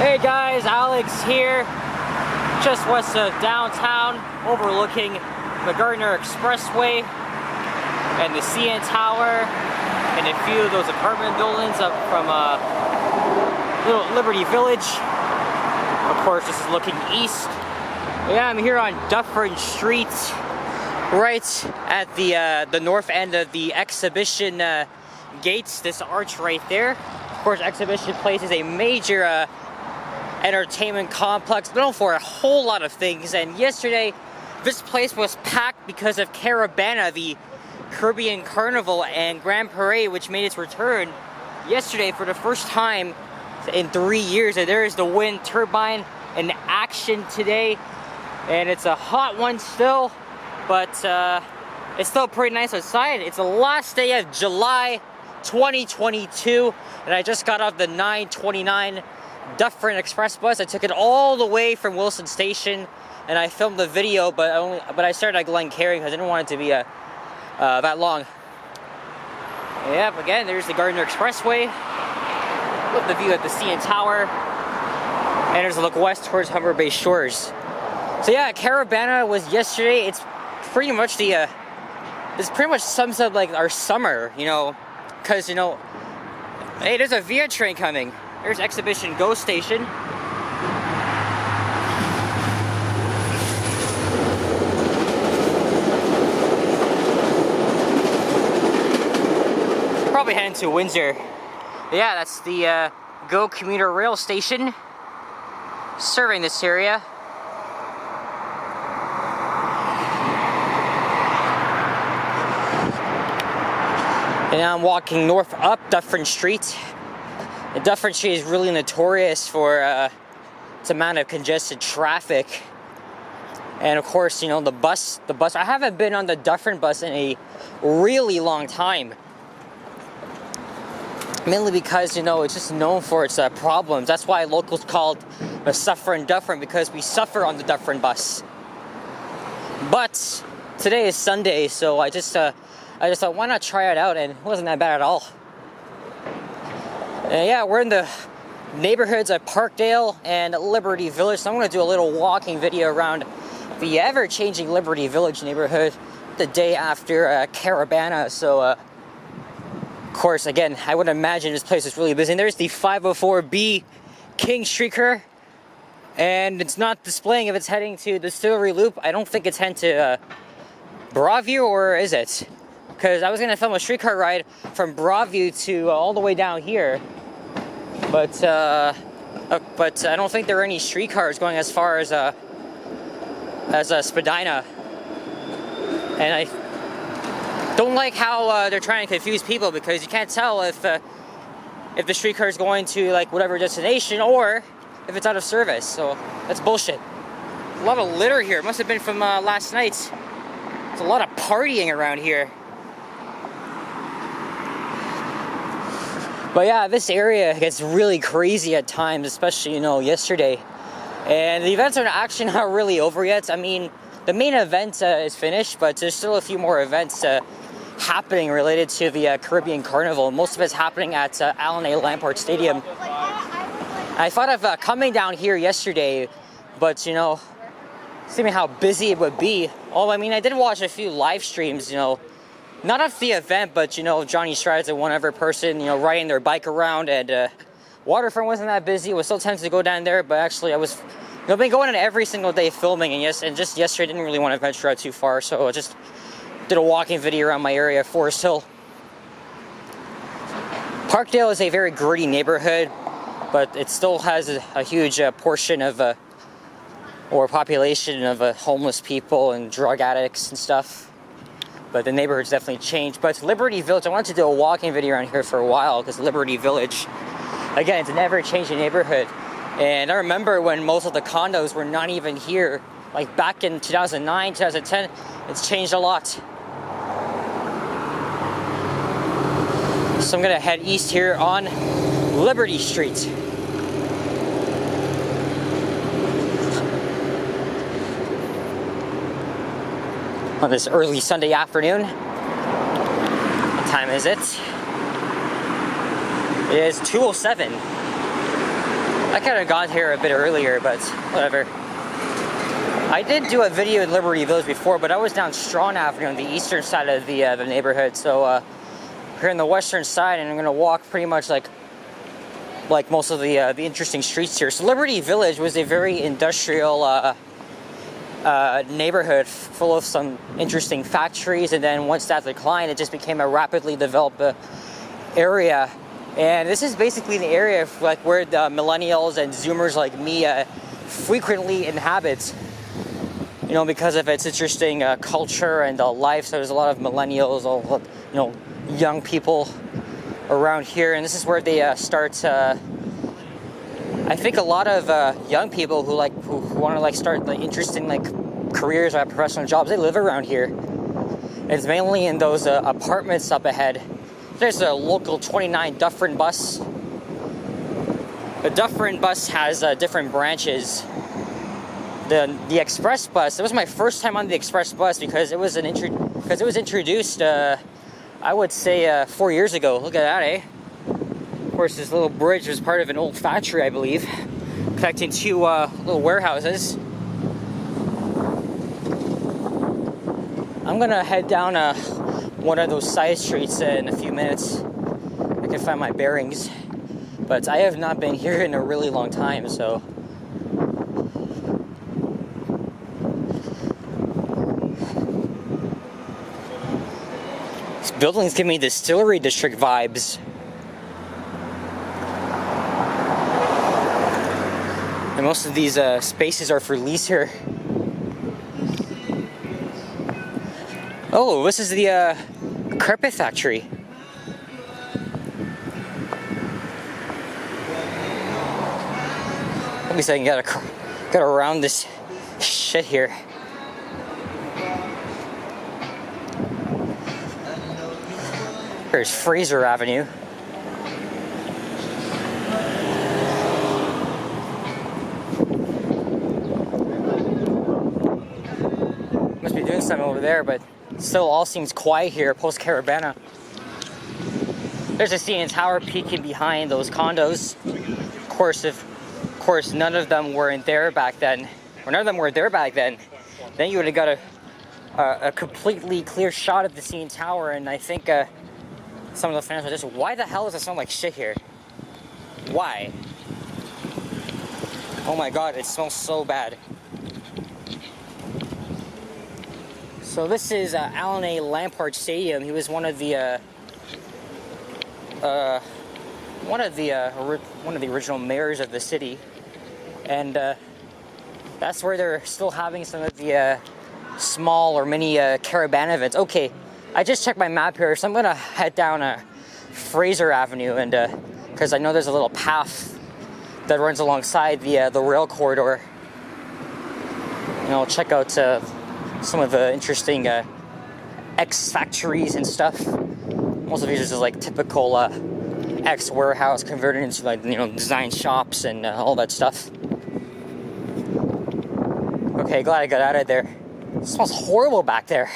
Hey guys, Alex here, just west of downtown, overlooking the Gardner Expressway and the CN Tower and a few of those apartment buildings up from Little Liberty Village. Of course, this is looking east. Yeah, I'm here on Dufferin Street, right at the north end of the exhibition gates. This arch right there. Of course, Exhibition Place is a major entertainment complex known for a whole lot of things, and yesterday this place was packed because of Caravana, the Caribbean Carnival and Grand Parade, which made its return yesterday for the first time in 3 years. And there is the wind turbine in action today, and it's a hot one still, but it's still pretty nice outside. It's the last day of July 2022, and I just got off the 9:29 Dufferin Express bus. I took it all the way from Wilson Station, and I filmed the video, but I started at Glencairn because I didn't want it to be that long. Yep, again, there's the Gardner Expressway. Look at the view at the CN Tower, and there's a look west towards Humber Bay Shores. So yeah, Caravana was yesterday. It's pretty much this pretty much sums up like our summer, you know, because hey, there's a VIA train coming. There's Exhibition Go Station. Probably heading to Windsor. Yeah, that's the Go Commuter Rail Station serving this area. And now I'm walking north up Dufferin Street. The Dufferin Street is really notorious for its amount of congested traffic. And of course, the bus. I haven't been on the Dufferin bus in a really long time. Mainly because, it's just known for its problems. That's why locals called the Sufferin' Dufferin, because we suffer on the Dufferin bus. But today is Sunday, so I just thought, why not try it out? And it wasn't that bad at all. Yeah, we're in the neighborhoods at Parkdale and Liberty Village, so I'm going to do a little walking video around the ever-changing Liberty Village neighborhood the day after Caravana. So, of course, again, I would imagine this place is really busy. And there's the 504B King Streaker, and it's not displaying if it's heading to the Distillery Loop. I don't think it's heading to Broadview, or is it? Because I was going to film a streetcar ride from Broadview to all the way down here, but I don't think there are any streetcars going as far as Spadina, and I don't like how they're trying to confuse people, because you can't tell if the streetcar is going to like whatever destination or if it's out of service. So that's bullshit. A lot of litter here. It must have been from last night. There's a lot of partying around here. But yeah, this area gets really crazy at times, especially, yesterday. And the events are actually not really over yet. I mean, the main event is finished, but there's still a few more events happening related to the Caribbean Carnival. Most of it's happening at Allen A. Lamport Stadium. I thought of coming down here yesterday, but, seeing how busy it would be. Oh, I mean, I did watch a few live streams, not of the event, but, Johnny Strides and one other person, riding their bike around, and Waterfront wasn't that busy. I was still tempted to go down there, but actually I was, been going in every single day filming, and just yesterday I didn't really want to venture out too far, so I just did a walking video around my area, Forest Hill. Parkdale is a very gritty neighborhood, but it still has a huge portion of, or population of homeless people and drug addicts and stuff. But the neighborhood's definitely changed. But Liberty Village, I wanted to do a walking video around here for a while, because Liberty Village, again, it's an ever-changing neighborhood. And I remember when most of the condos were not even here, like back in 2009, 2010, it's changed a lot. So I'm gonna head east here on Liberty Street. On this early Sunday afternoon. What time is it? It is 2:07. I kind of got here a bit earlier, but whatever. I did do a video in Liberty Village before, but I was down Strawn Avenue on the eastern side of the neighborhood. So here on the western side, and I'm gonna walk pretty much like most of the interesting streets here. So Liberty Village was a very industrial neighborhood full of some interesting factories, and then once that declined, it just became a rapidly developed area. And this is basically the area where the millennials and Zoomers like me frequently inhabit. You know, because of its interesting culture and life. So there's a lot of millennials, young people around here, and this is where they start. I think a lot of young people who want to start interesting careers or professional jobs, they live around here. It's mainly in those apartments up ahead. There's a local 29 Dufferin bus. The Dufferin bus has different branches. The express bus. It was my first time on the express bus because it was introduced. I would say 4 years ago. Look at that, eh? Of course, this little bridge was part of an old factory, I believe, connecting two little warehouses. I'm gonna head down one of those side streets in a few minutes. I can find my bearings, but I have not been here in a really long time, so. These buildings give me distillery district vibes. And most of these spaces are for lease here. Oh, this is the carpet factory. Let me say, gotta round this shit here. There's Fraser Avenue. Must be doing something over there, but still all seems quiet here post Caravana. There's a CN Tower peeking behind those condos. Of course, none of them weren't there back then. Or none of them were there back then. Then you would have got a completely clear shot of the CN Tower, and I think some of the fans are just, why the hell does it smell like shit here? Why? Oh my god, it smells so bad. So this is Alan A. Lampard Stadium. He was one of the original mayors of the city, and that's where they're still having some of the small or mini caravan events. Okay, I just checked my map here, so I'm gonna head down Fraser Avenue, and because I know there's a little path that runs alongside the rail corridor. And I'll check out some of the interesting ex-factories and stuff. Most of these are just like typical ex-warehouse converted into design shops and all that stuff. Okay, glad I got out of there. It smells horrible back there.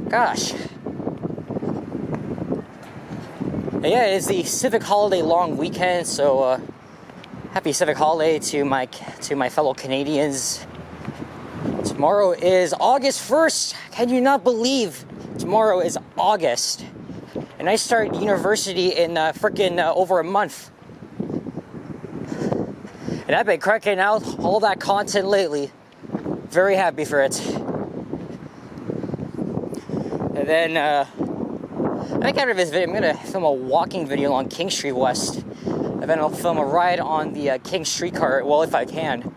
Gosh. Yeah, it's the Civic Holiday long weekend, so happy Civic Holiday to my fellow Canadians. Tomorrow is August 1st. Can you not believe tomorrow is August? And I start university in frickin' over a month. And I've been cracking out all that content lately. Very happy for it. And then, I think out of this video, I'm gonna film a walking video along King Street West. And then I'll film a ride on the King streetcar, well, if I can.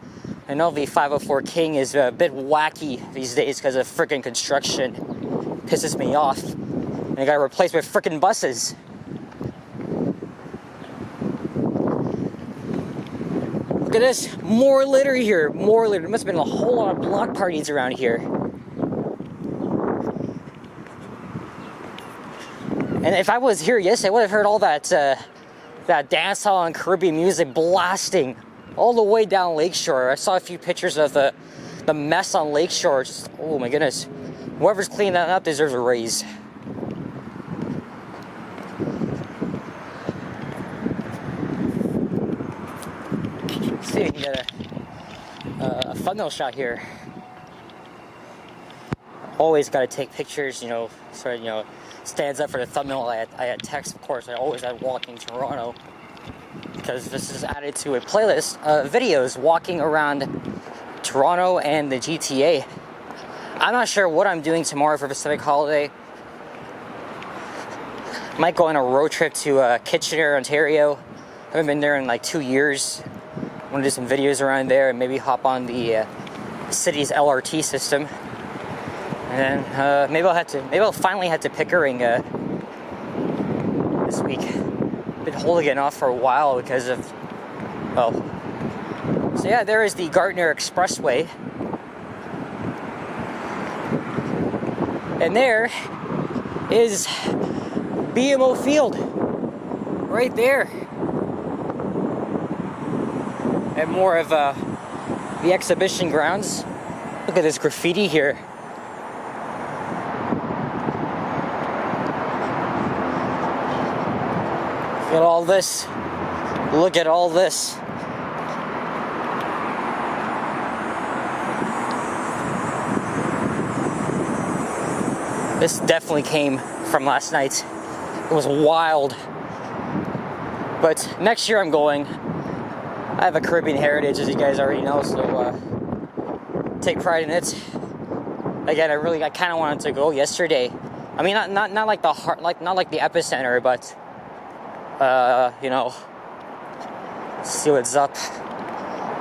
I know the 504 King is a bit wacky these days because of frickin' construction. Pisses me off. And I got replaced with frickin' buses. Look at this, more litter here, more litter. There must have been a whole lot of block parties around here. And if I was here yesterday, I would have heard all that dancehall and Caribbean music blasting all the way down Lakeshore. I saw a few pictures of the mess on Lakeshore. Just, oh my goodness. Whoever's cleaning that up deserves a raise. See if we can get a thumbnail shot here. Always got to take pictures, you know, so you know, stands up for the thumbnail. I had text, of course. I always had walking Toronto, because this is added to a playlist of videos walking around Toronto and the GTA. I'm not sure what I'm doing tomorrow for Pacific holiday. Might go on a road trip to Kitchener, Ontario. I haven't been there in like 2 years. I want to do some videos around there and maybe hop on the city's LRT system. And then maybe I'll finally have to Pickering this week. Been holding it off for a while because of, well, so yeah, there is the Gardner Expressway. And there is BMO Field, right there. And more of the exhibition grounds. Look at this graffiti here. Look at all this. Look at all this. This definitely came from last night. It was wild. But next year I'm going. I have a Caribbean heritage, as you guys already know, so take pride in it. Again, I kind of wanted to go yesterday. I mean, not like the heart, not like the epicenter, but you know, see what's up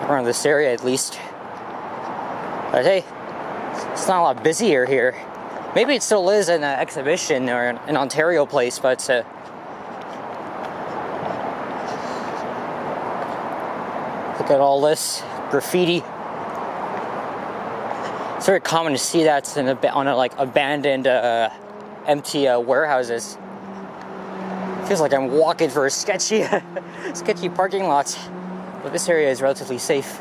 around this area at least. But hey, it's not a lot busier here. Maybe it still is an exhibition or an Ontario place, but look at all this graffiti. It's very common to see that on like abandoned, empty warehouses. Feels like I'm walking for a sketchy parking lot, but this area is relatively safe.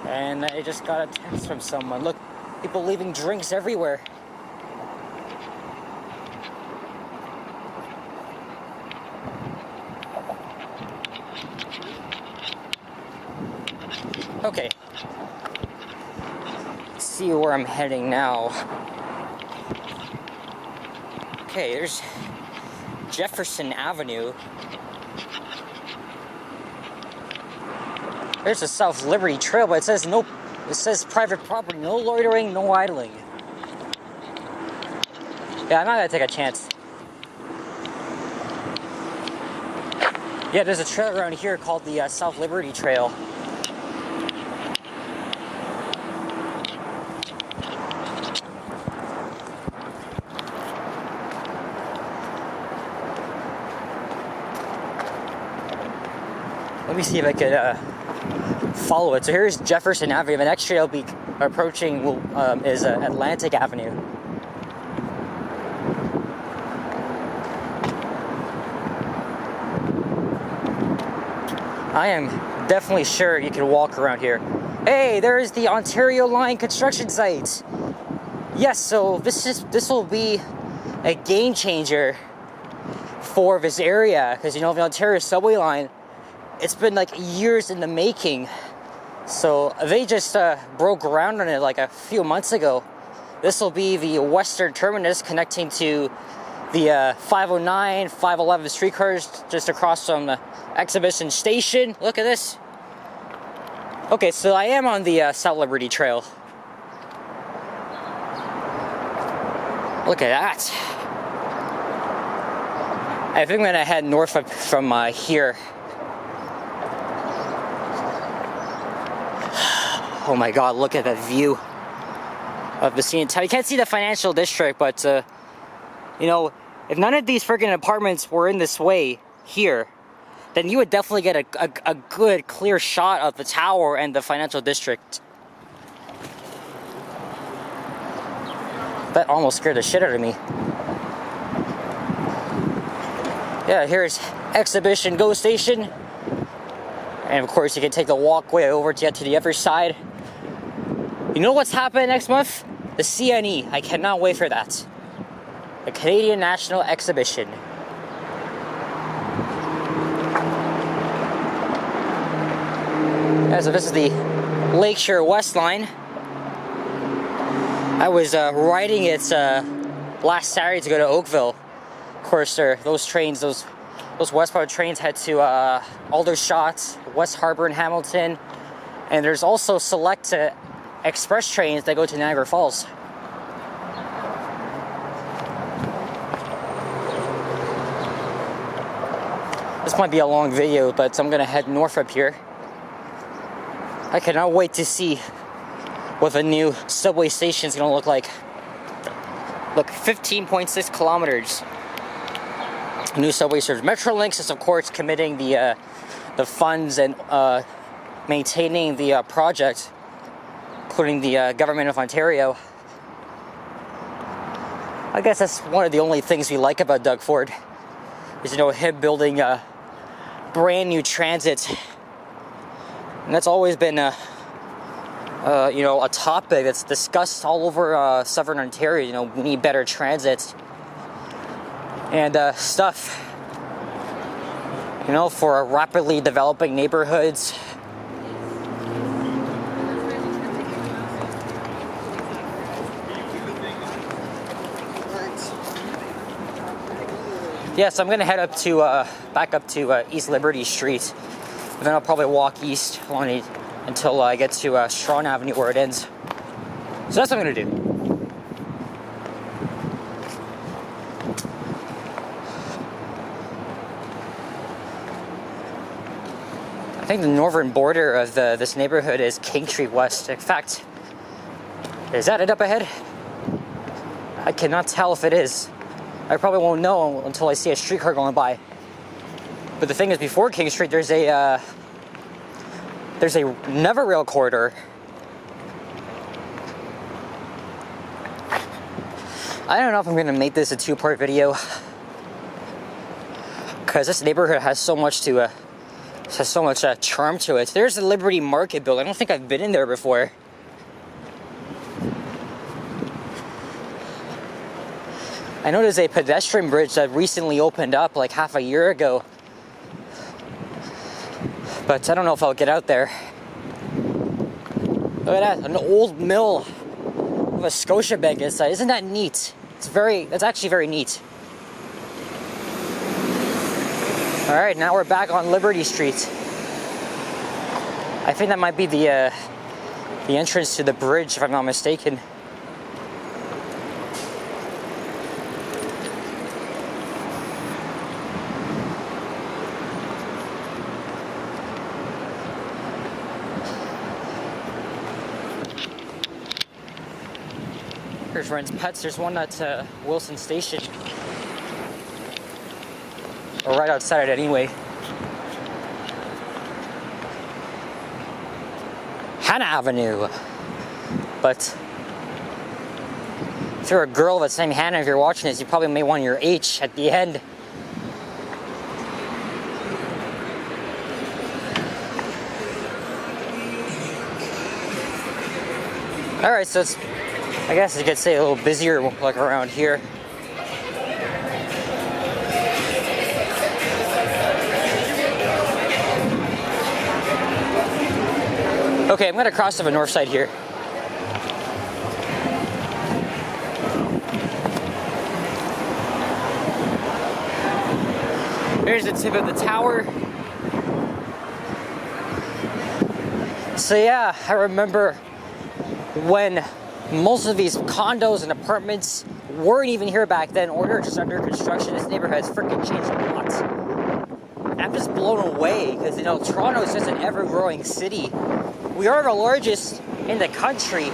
And I just got a text from someone. Look, people leaving drinks everywhere. Okay. Let's see where I'm heading now. Okay, there's Jefferson Avenue. There's a South Liberty Trail, but it says no. It says private property, no loitering, no idling. Yeah, I'm not gonna take a chance. Yeah, there's a trail around here called the South Liberty Trail. Let me see if I could follow it. So here's Jefferson Avenue. The next trail I'll be approaching is Atlantic Avenue. I am definitely sure you can walk around here. Hey, there's the Ontario Line construction site. Yes, so this will be a game changer for this area, because you know the Ontario subway line, it's been like years in the making. So they just broke ground on it like a few months ago. This will be the western terminus connecting to the 509, 511 streetcars just across from the exhibition station. Look at this. Okay, so I am on the South Liberty Trail. Look at that. I think I'm gonna head north from here. Oh my God, look at that view of the scene. You can't see the financial district, but you know, if none of these freaking apartments were in this way here, then you would definitely get a good, clear shot of the tower and the financial district. That almost scared the shit out of me. Yeah, here's Exhibition Go Station. And of course, you can take the walkway over to get to the other side. You know what's happening next month? The CNE. I cannot wait for that. The Canadian National Exhibition. Yeah, so this is the Lakeshore West Line. I was riding it last Saturday to go to Oakville. Of course, those trains, those westbound trains head to Aldershot, West Harbour, and Hamilton. And there's also select express trains that go to Niagara Falls. This might be a long video, but I'm gonna head north up here. I cannot wait to see what the new subway station is gonna look like. Look, 15.6 kilometers. New subway service. Metrolinx is, of course, committing the funds and maintaining the project, including the government of Ontario. I guess that's one of the only things we like about Doug Ford, is, him building brand new transit. And that's always been a topic that's discussed all over southern Ontario. We need better transit and stuff, for rapidly developing neighborhoods. Yes, I'm gonna head up to back up to East Liberty Street, and then I'll probably walk east until I get to Strawn Avenue where it ends. So that's what I'm gonna do. I think the northern border of this neighborhood is King Street West. In fact, is that it up ahead? I cannot tell if it is. I probably won't know until I see a streetcar going by. But the thing is, before King Street, there's a Never Rail corridor. I don't know if I'm gonna make this a two-part video, because this neighborhood has so much charm to it. There's the Liberty Market building. I don't think I've been in there before. I know there's a pedestrian bridge that recently opened up like half a year ago, but I don't know if I'll get out there. Look at that, an old mill with a Scotiabank inside. Isn't that neat? That's actually very neat. All right, now we're back on Liberty Street. I think that might be the entrance to the bridge, if I'm not mistaken. Here's Ren's Pets. There's one at Wilson Station. Or right outside it anyway. Hannah Avenue. But if you're a girl that's named Hannah, if you're watching this, you probably may want your H at the end. Alright, so it's, I guess you could say, a little busier like around here. Okay, I'm gonna cross to the north side here. There's the tip of the tower. So yeah, I remember when most of these condos and apartments weren't even here back then, or they're just under construction. This neighborhood has freaking changed a lot. I'm just blown away because, Toronto is just an ever-growing city. We are the largest in the country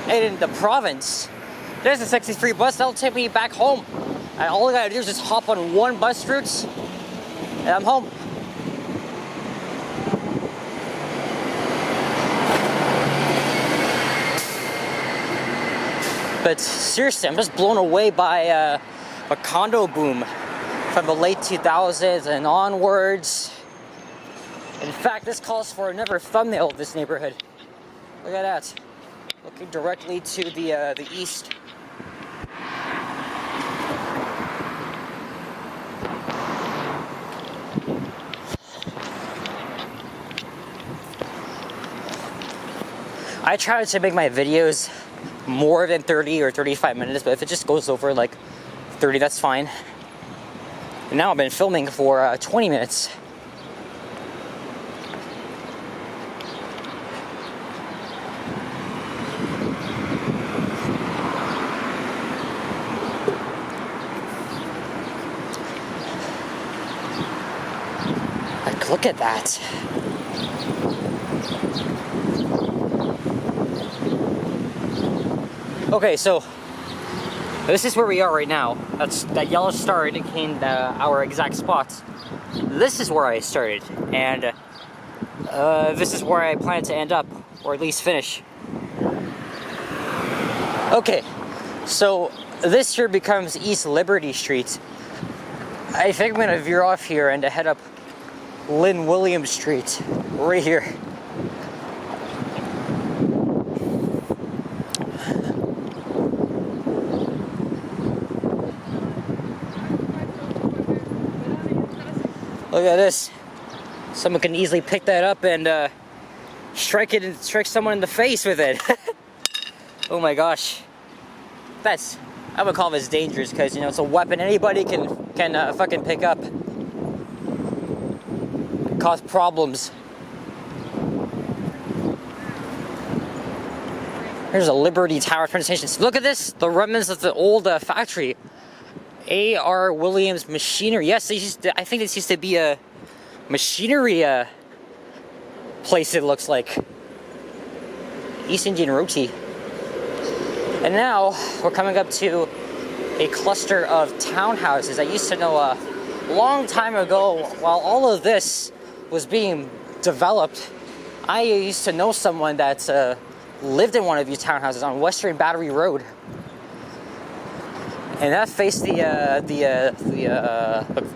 and in the province. There's a 63 bus that'll take me back home. And all I gotta do is just hop on one bus route and I'm home. But seriously, I'm just blown away by a condo boom from the late 2000s and onwards. In fact, this calls for another thumbnail of this neighborhood. Look at that. Looking directly to the east. I try to make my videos more than 30 or 35 minutes, but if it just goes over like 30, that's fine. And now I've been filming for 20 minutes. Like, look at that. Okay, so this is where we are right now. That's that yellow star indicating our exact spots. This is where I started, and this is where I plan to end up, or at least finish. Okay, so this here becomes East Liberty Street. I think I'm gonna veer off here and head up Lynn Williams Street, right here. Look at this. Someone can easily pick that up and strike someone in the face with it. Oh my gosh. I would call this dangerous because, you know, it's a weapon anybody can fucking pick up. Cause problems. Here's a Liberty Tower train station. Look at this, the remnants of the old factory. A.R. Williams Machinery. Yes, I think this used to be a machinery place, it looks like. East Indian Roti. And now we're coming up to a cluster of townhouses. I used to know a long time ago, while all of this was being developed, I used to know someone that lived in one of these townhouses on Western Battery Road. And that faced the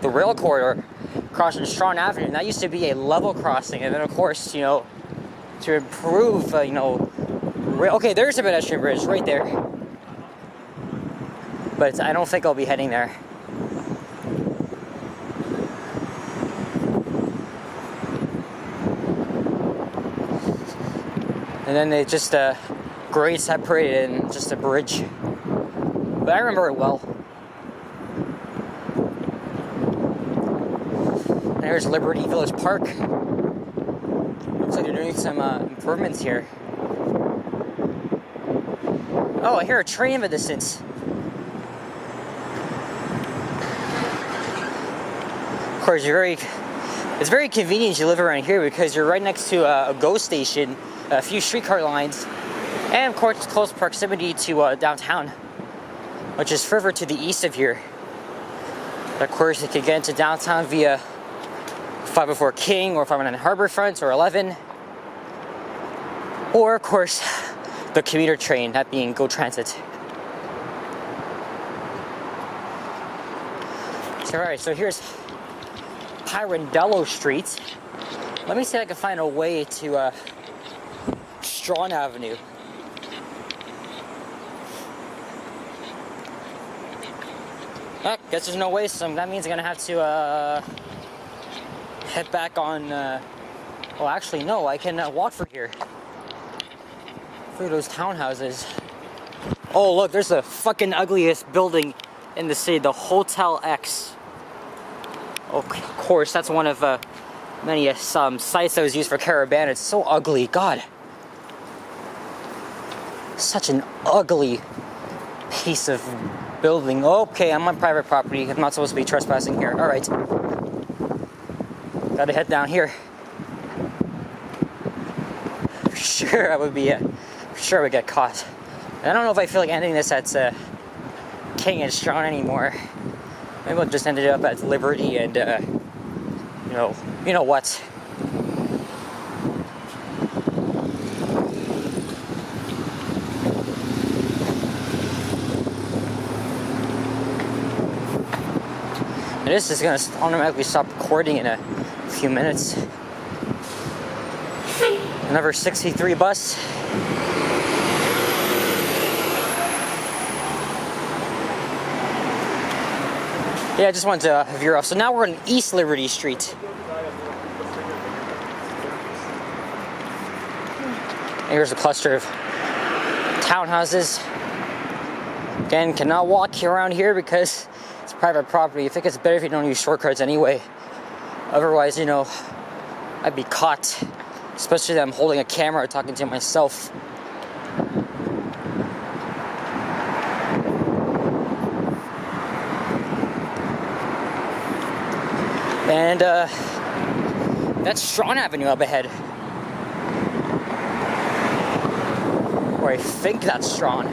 rail corridor crossing Strong Avenue. And that used to be a level crossing. And then, of course, you know, to improve, you know, okay, there's a pedestrian bridge right there. But I don't think I'll be heading there. And then they just grade separated and just a bridge. But I remember it well. And there's Liberty Village Park. Looks like they're doing some improvements here. Oh, I hear a train in the distance. Of course, it's very convenient you live around here because you're right next to a GO station, a few streetcar lines, and of course close proximity to downtown, which is further to the east of here. Of course, you can get into downtown via 504 King or 509 Harborfront or 11. Or, of course, the commuter train, that being GO Transit. So, alright, so here's Pirandello Street. Let me see if I can find a way to Strong Avenue. Oh, guess there's no way, so that means I'm gonna have to head back on, well actually no, I can walk through here. Through those townhouses. Oh look, there's the fucking ugliest building in the city, the Hotel X. Oh, of course, that's one of many sites that was used for caravan. It's so ugly, God. Such an ugly piece of building. Okay, I'm on private property. I'm not supposed to be trespassing here. All right. Gotta head down here. For sure, I would be. For sure, I would get caught. And I don't know if I feel like ending this at King and Strong anymore. Maybe I'll just end it up at Liberty and you know what. And this is going to automatically stop recording in a few minutes. Number 63 bus. Yeah, I just wanted to veer off. So now we're on East Liberty Street. Here's a cluster of townhouses. Again, cannot walk around here because it's private property. I think it's better if you don't use shortcuts anyway. Otherwise, you know, I'd be caught. Especially that I'm holding a camera talking to myself. And that's Strawn Avenue up ahead. Or I think that's Strawn.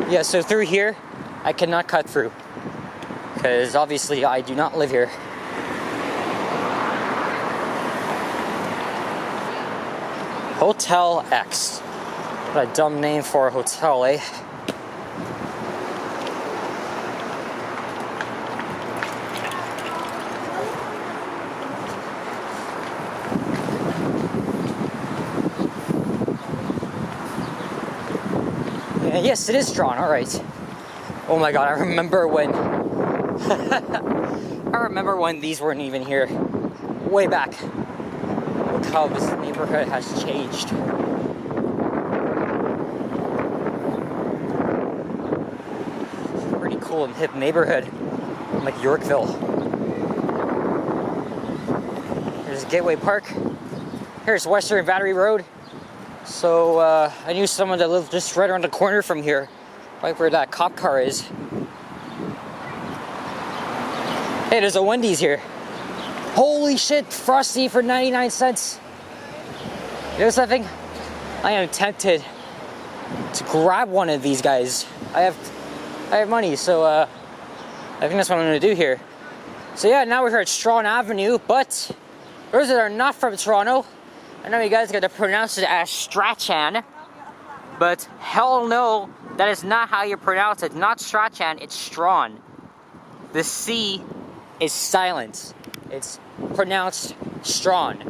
Yeah, so through here, I cannot cut through. Because obviously I do not live here. Hotel X. What a dumb name for a hotel, eh? Yeah, yes, it is Strawn, alright. Oh my god, I remember when I remember when these weren't even here. Way back. Look how this neighborhood has changed. Pretty cool and hip neighborhood. Like Yorkville. Here's Gateway Park. Here's Western Battery Road. So I knew someone that lived just right around the corner from here. Right where that cop car is. Hey, there's a Wendy's here. Holy shit, Frosty for 99 cents. You know something? I am tempted to grab one of these guys. I have money, so I think that's what I'm gonna do here. So yeah, now we're here at Strawn Avenue, but those that are not from Toronto, I know you guys got to pronounce it as Strachan, but hell no, that is not how you pronounce it. Not Strachan, it's Strawn. The C is silent. It's pronounced Strawn.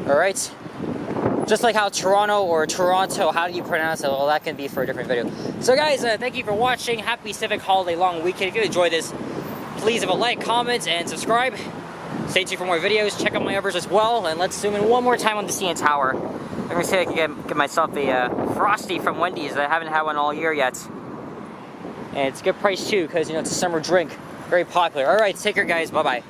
Alright? Just like how Toronto or Toronto, how do you pronounce it? Well, that can be for a different video. So guys, thank you for watching. Happy Civic Holiday long weekend. If you enjoyed this, please leave a like, comment, and subscribe. Stay tuned for more videos. Check out my others as well. And let's zoom in one more time on the CN Tower. I'm gonna see if I can get myself a Frosty from Wendy's. I haven't had one all year yet. And it's a good price too, because you know it's a summer drink. Very popular. Alright, take care guys. Bye-bye.